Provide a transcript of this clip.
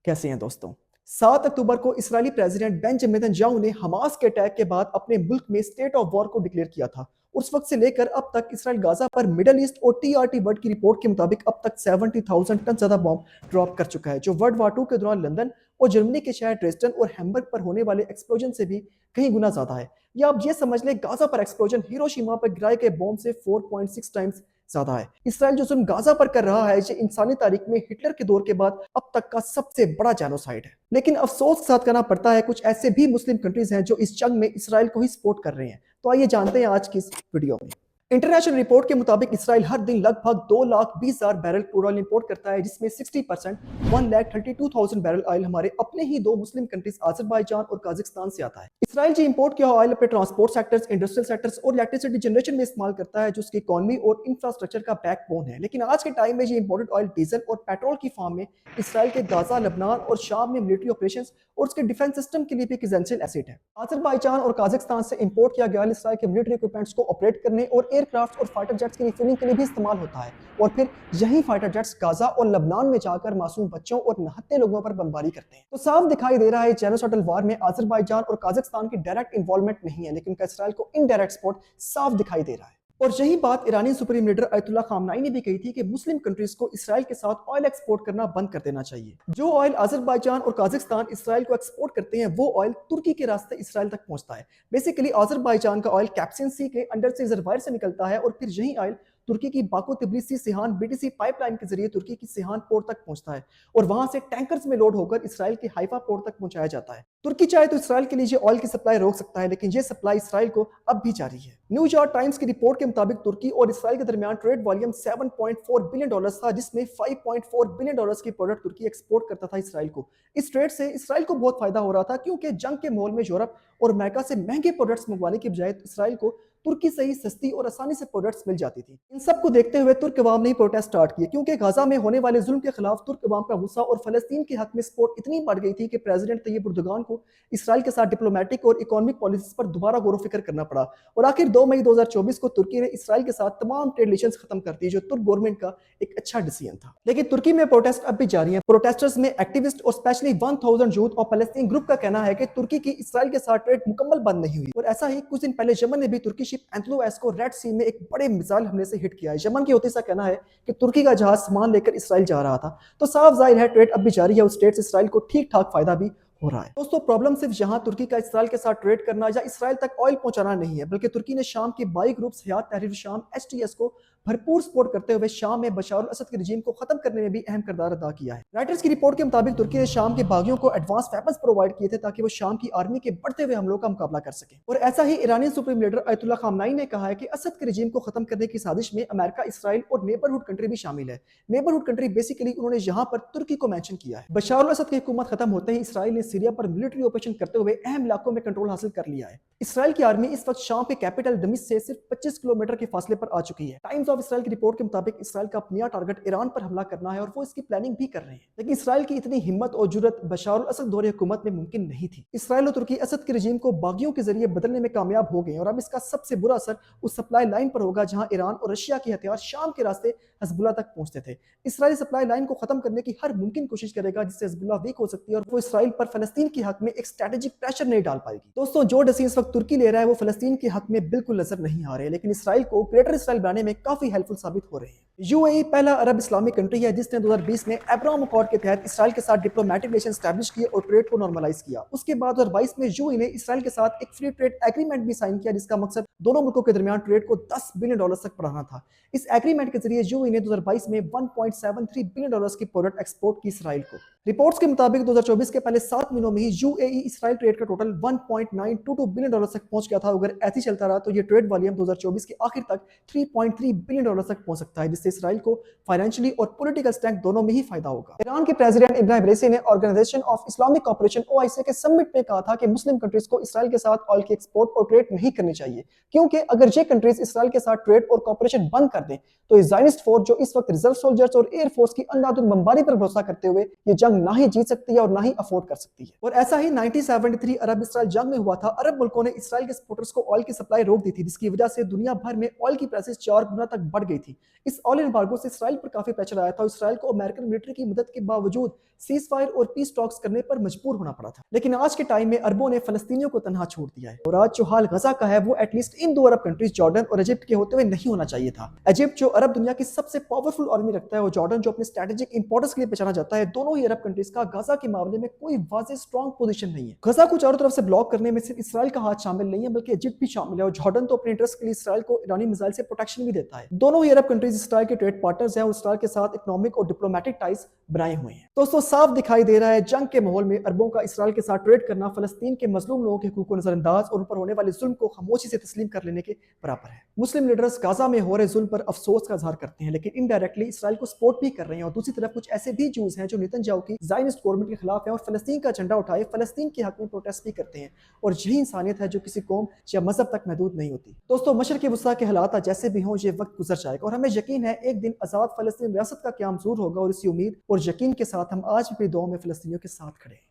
कैसे हैं दोस्तों। 7 अक्टूबर को इसराइली प्रेसिडेंट बेंजामिन नेतन्याहू ने हमास के अटैक के बाद अपने मुल्क में स्टेट ऑफ वॉर को डिक्लेयर किया था। उस वक्त से लेकर अब तक इसराइल गाजा पर मिडल ईस्ट और टीआरटी वर्ल्ड की रिपोर्ट के मुताबिक अब तक 70,000 टन ज्यादा बॉम्ब ड्रॉप कर चुका है, जो वर्ल्ड वार 2 के दौरान लंदन और जर्मनी के शहर ड्रेस्डन और हैम्बर्ग पर होने वाले एक्सप्लोजन से भी कहीं गुना ज्यादा है। या आप ये समझ लें, गाजा पर एक्सप्लोजन हिरोशिमा पर गिराए गए बॉम्ब से 4.6 टाइम्स ज्यादा है। इसराइल जो जुल्म गाजा पर कर रहा है, ये इंसानी तारीख में हिटलर के दौर के बाद अब तक का सबसे बड़ा जेनोसाइड है। लेकिन अफसोस के साथ कहना पड़ता है, कुछ ऐसे भी मुस्लिम कंट्रीज हैं जो इस जंग में इसराइल को ही सपोर्ट कर रहे हैं। तो आइए जानते हैं आज की इस वीडियो में। इंटरनेशनल रिपोर्ट के मुताबिक इसराइल हर दिन लगभग 2,20,000 बैरल क्रूड ऑयल इंपोर्ट करता है, जिसमें 60% 1,32,000 बैरल ऑयल हमारे अपने ही दो मुस्लिम कंट्रीज अजरबैजान और काजाकिस्तान से आता है। इसराइल जो इंपोर्ट किया ऑयल अपने ट्रांसपोर्ट सेक्टर्स, इंडस्ट्रियल सेक्टर्स और इलेक्ट्रिसिटी जनरेशन में इस्तेमाल करता है, जो उसकी इकोनॉमी और इंफ्रास्ट्रक्चर का बैकबोन है। लेकिन आज के टाइम में ये इंपोर्टेड ऑयल डीजल और पेट्रोल की फॉर्म में इसराइल के गाजा, लबनान और शाम में मिलिट्री ऑपरेशंस और उसके डिफेंस सिस्टम के लिए भी एक एसेंशियल एसेट है। अजरबैजान और काजाकिस्तान से इंपोर्ट किया गया इसराइल के मिलिट्री इक्विपमेंट्स को ऑपरेट करने और एयरक्राफ्ट और फाइटर जेट्स की रिफ्यूलिंग के लिए भी इस्तेमाल होता है, और फिर यही फाइटर जेट्स गाजा और लबनान में जाकर मासूम बच्चों और नहत्ते लोगों पर बमबारी करते हैं। तो साफ दिखाई दे रहा है, जेनोसाइडल वार में अजरबैजान और काजाकिस्तान की डायरेक्ट इन्वॉल्वमेंट नहीं है, लेकिन उनका इसराइल को इनडायरेक्ट सपोर्ट साफ दिखाई दे रहा है। और यही बात ईरानी सुप्रीम लीडर अयतुल्ला खामनाई ने भी कही थी कि मुस्लिम कंट्रीज को इसराइल के साथ ऑयल एक्सपोर्ट करना बंद कर देना चाहिए। जो ऑयल अजरबैजान और काजाकिस्तान इसराइल को एक्सपोर्ट करते हैं, वो ऑयल तुर्की के रास्ते इसराइल तक पहुंचता है। बेसिकली अजरबैजान का ऑयल कैप्सियन सी के अंडर से रिजर्वायर से निकलता है, और फिर यही ऑयल तुर्की की Baku Tbilisi Sheehan BTC pipeline के जरिए तुर्की की सिहान पोर्ट तक पहुंचता है, और वहां से टैंकर्स में लोड होकर इसराइल के हाइफा पोर्ट तक पहुंचाया जाता है। तुर्की चाहे तो इसराइल के लिए ऑयल की सप्लाई रोक सकता है, लेकिन ये सप्लाई इसराइल को अब भी जारी है। न्यूयॉर्क टाइम्स की रिपोर्ट के मुताबिक तुर्की और इसराइल के दरमियान ट्रेड वॉल्यूम $7.4 बिलियन था, जिसमें $5.4 बिलियन की प्रोडक्ट तुर्की एक्सपोर्ट करता था इसराइल को। इस ट्रेड से इसराइल को बहुत फायदा हो रहा था, क्योंकि जंग के माहौल में यूरोप और अमेरिका से महंगे प्रोडक्ट्स मंगवाने की बजाय इसराइल को तुर्की से ही सस्ती और आसानी से प्रोडक्ट्स मिल जाती थी। इन सब को देखते हुए तुर्क अवाम ने प्रोटेस्ट स्टार्ट किए, क्योंकि गाजा में होने वाले जुल्म के खिलाफ तुर्क अवाम का गुस्सा और फलस्तीन के हक में सपोर्ट इतनी बढ़ गई थी कि प्रेसिडेंट तैयब एर्दोगान को इसराइल के साथ डिप्लोमेटिक और इकोनॉमिक पॉलिसीज पर दोबारा गौर फिक्र करना पड़ा। और आखिर 2 मई 2024 को तुर्की ने इसराइल के साथ तमाम ट्रेड रिलेशंस खत्म कर दी, जो तुर्क गवर्नमेंट का एक अच्छा डिसीजन था। लेकिन तुर्की में प्रोटेस्ट अब भी जारी है। प्रोटेस्टर्स में एक्टिविस्ट और स्पेशली 1000 यूथ और फलस्तीन ग्रुप का कहना है कि तुर्की की इसराइल के साथ ट्रेड मुकम्मल बंद नहीं हुई। और ऐसा ही कुछ दिन पहले यमन ने भी तुर्की शिप एंथलो एस को रेड सी में एक बड़े मिसाइल हमले से हिट किया है। यमन की होती सा कहना है कि तुर्की का जहाज सामान लेकर इसराइल जा रहा था। तो साफ जाहिर है, ट्रेड अब भी जारी है और स्टेट्स इसराइल को ठीक ठाक फायदा भी हो रहा है। दोस्तों, प्रॉब्लम सिर्फ यहाँ तुर्की का इसराइल के साथ ट्रेड करना या इसराइल तक ऑयल पहुंचाना नहीं है, बल्कि तुर्की ने शाम के बाई ग्रुप्स हयात तहरीर शाम एचटीएस को भरपूर सपोर्ट करते हुए शाम में बशार अल असद के रिजीम को खत्म करने में भी अहम किरदार अदा किया है। राइटर्स की रिपोर्ट के मुताबिक तुर्की ने शाम के बागियों को एडवांस वेपन्स प्रोवाइड किए थे, ताकि वो शाम की आर्मी के बढ़ते हुए हमलों का मुकाबला कर सके। और ऐसा ही ईरानी सुप्रीम लीडर अयतुल्ला खामनाई ने कहा है कि असद के रिजीम को खत्म करने की साजिश में अमेरिका, इसराइल और नेबरहुड कंट्री भी शामिल है। नेबरहुड कंट्री बेसिकली उन्होंने यहाँ पर तुर्की को मेंशन किया है। बशार अल असद की हुकूमत खत्म होते ही इसराइल ने सीरिया पर मिलिट्री ऑपरेशन करते हुए अहम इलाकों में कंट्रोल हासिल कर लिया है। इसराइल की आर्मी इस वक्त शाम के कैपिटल दमिश्क से सिर्फ 25 किलोमीटर के फासले पर आ चुकी है। टाइम्स ऑफ इसराइल की रिपोर्ट के मुताबिक इसराइल का नया टारगेट ईरान पर हमला करना है, और वो इसकी प्लानिंग भी कर रहे हैं। लेकिन इसराइल की इतनी हिम्मत और जुर्रत बशार अल असद दौरे हुकूमत में मुमकिन नहीं थी। इसराइल और तुर्की असद के रजीम को बागियों के जरिए बदलने में कामयाब हो गए, और अब इसका सबसे बुरा असर उस सप्लाई लाइन पर होगा जहां ईरान और रशिया के हथियार शाम के रास्ते हिजबुल्लाह तक पहुंचते थे। इसराइल सप्लाई लाइन को खत्म करने की हर मुमकिन कोशिश करेगा, जिससे हिजबुल्लाह वीक हो सकती है और वो इसराइल पर फलस्तीन के हक में एक स्ट्रेटेजिक प्रेशर नहीं डाल पाएगी। दोस्तों, जो डिसीजन इस वक्त तुर्की ले रहा है वो फलस्तीन के हक में बिल्कुल नजर नहीं आ रहे, लेकिन इसराइल को ग्रेटर इसराइल बनाने में काफी हेल्पफुल साबित हो रहे हैं। यूएई पहला अरब इस्लामिक कंट्री है जिसने 2020 में अब्राहम अकॉर्ड के तहत इसराइल के साथ डिप्लोमेटिक रिलेशन एस्टैब्लिश किए और ट्रेड को नॉर्मलाइज किया। उसके बाद 2022 में यूएई ने इसराइल के साथ एक फ्री ट्रेड एग्रीमेंट भी साइन किया, जिसका मकसद दोनों मुल्कों के दरमियान ट्रेड को $10 बिलियन तक बढ़ाना था। इस एग्रीमेंट के जरिए यूएई ने 2022 में $1.73 बिलियन की प्रोडक्ट एक्सपोर्ट की इसराइल को। रिपोर्ट्स के मुताबिक 2024 के पहले 7 महीनों में ही यूएई इसराइल ट्रेड का टोटल $1.922 बिलियन तक पहुंच गया था। अगर ऐसे ही चलता रहा तो ये ट्रेड वॉल्यूम 2024 के आखिर तक $3.3 बिलियन तक पहुंच सकता है, जिससे इसराइल को फाइनेंशियली और पॉलिटिकल स्ट्रेंथ दोनों में ही फायदा होगा। ईरान के प्रेसिडेंट इब्राहिम रईसी ने Organisation of Islamic Cooperation OIC के समिट में कहा था कि मुस्लिम कंट्रीज को इसराइल के साथ ऑयल की एक्सपोर्ट और ट्रेड नहीं करनी चाहिए, क्योंकि अगर ये कंट्रीज इसराइल के साथ ट्रेड और कोऑपरेशन बंद कर दें तो ज़ायनिस्ट फोर्स जो इस वक्त रिजर्व सोल्जर्स और एयर फोर्स की अंधाधुंध बमबारी पर भरोसा करते हुए ये जंग जंग ना ही जीत सकती है और ना ही अफोर्ड कर सकती है। और ऐसा ही 1973 अरब इसराइल जंग में हुआ था। अरब मुल्कों ने इसराइल के सपोर्टर्स को ऑयल की सप्लाई रोक दी थी, जिसकी वजह से दुनिया भर में ऑयल की प्राइसेस 4 गुना तक बढ़ गई थी। इस ऑयल एम्बार्गो से इसराइल पर काफी प्रेशर आया था और इसराइल को अमेरिकन मिलिट्री की मदद के बावजूद सीज फायर और पीस टॉक्स करने पर मजबूर होना पड़ा था। लेकिन आज के टाइम में अरबों ने फलस्तीनियों को तनहा छोड़ दिया है और आज जो हाल गजा का है वो at least in 2 Arab countries Jordan और इजिप्ट के होते हुए नहीं होना चाहिए था। इजिप्ट जो अरब दुनिया की सबसे पावरफुल आर्मी रखता है और जॉर्डन जो अपने स्ट्रेटेजिक इंपॉर्टेंस के लिए पहचाना जाता है, दोनों ही अरब कंट्रीज का गजा के मामले में कोई वाज़ेह स्ट्रांग पोजीशन नहीं है। गजा को चारों तरफ से ब्लॉक करने में सिर्फ इसराइल का हाथ शामिल नहीं है बल्कि इजिप्ट भी शामिल है और जॉर्डन तो अपने इंटरेस्ट के लिए इसराइल को ईरानी मिसाइल से प्रोटेक्शन भी देता है। दोनों ही अरब कंट्रीज इसराइल के ट्रेड पार्टनर्स हैं और इसराइल के साथ इकोनॉमिक और डिप्लोमेटिक टाइज बनाए हुए हैं। दोस्तों साफ दिखाई दे रहा है जंग के माहौल में अरबों का इसराइल के साथ ट्रेड करना फलस्तीन के मजलूम लोगों के हुकूक को नजरअंदाज और उन पर होने वाले जुल्म को खामोशी से तस्लीम कर लेने के बराबर है। मुस्लिम लीडर्स गाजा में हो रहे जुल्म पर अफसोस का इजहार करते हैं लेकिन इनडायरेक्टली इसराइल को सपोर्ट भी कर रहे हैं और दूसरी तरफ कुछ ऐसे भी जूस हैं जो नेतन्याहू की ज़ायनिस्ट गवर्नमेंट के खिलाफ हैं और फलस्तीन का झंडा उठाए फलस्तीन के हक में प्रोटेस्ट भी करते हैं। और यही इंसानियत है जो किसी कौम या मजहब तक महदूद नहीं होती। दोस्तों मशरक़ वस्ता के हालात जैसे भी हों ये वक्त गुजर जाएगा और हमें यकीन है एक दिन आज़ाद फलस्तीन रियासत का क़याम ज़रूर होगा और इसी उम्मीद और यकीन के साथ हम आज भी दुआओं में फलस्तीनियों के साथ खड़े हैं।